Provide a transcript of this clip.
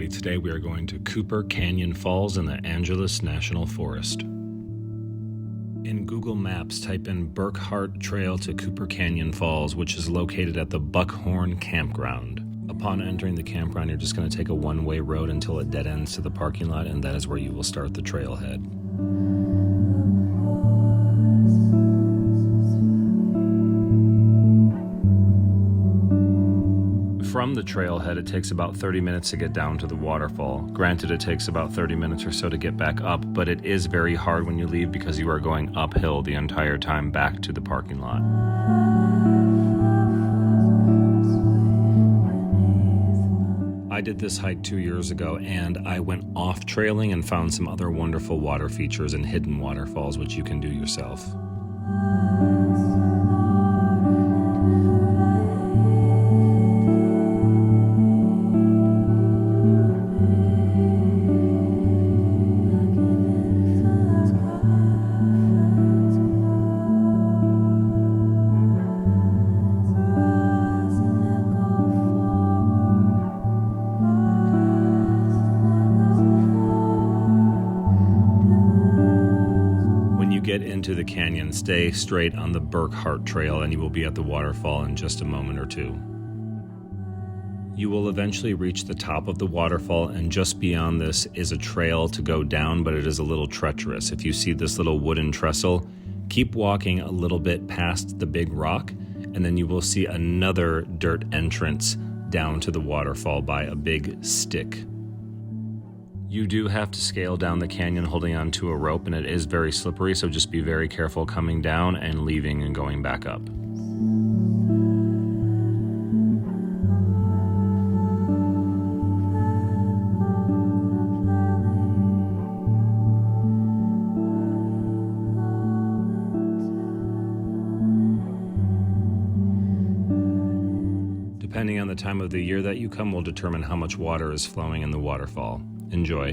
everybody. Today we are going to Cooper Canyon Falls in the Angeles National Forest. In Google Maps, type in Burkhart Trail to Cooper Canyon Falls, which is located at the Buckhorn Campground. Upon entering the campground, you're just going to take a one-way road until it dead ends to the parking lot, and that is where you will start the trailhead. From the trailhead, it takes about 30 minutes to get down to the waterfall. Granted, it takes about 30 minutes or so to get back up, but it is very hard when you leave because you are going uphill the entire time back to the parking lot. I did this hike 2 years ago, and I went off trailing and found some other wonderful water features and hidden waterfalls, which you can do yourself. Get into the canyon, stay straight on the Burkhart Trail and you will be at the waterfall in just a moment or two. You will eventually reach the top of the waterfall, and just beyond this is a trail to go down, but it is a little treacherous. If you see this little wooden trestle, keep walking a little bit past the big rock, and then you will see another dirt entrance down to the waterfall by a big stick. You do have to scale down the canyon holding onto a rope, and it is very slippery, so just be very careful coming down and leaving and going back up. Depending on the time of the year that you come will determine how much water is flowing in the waterfall. Enjoy.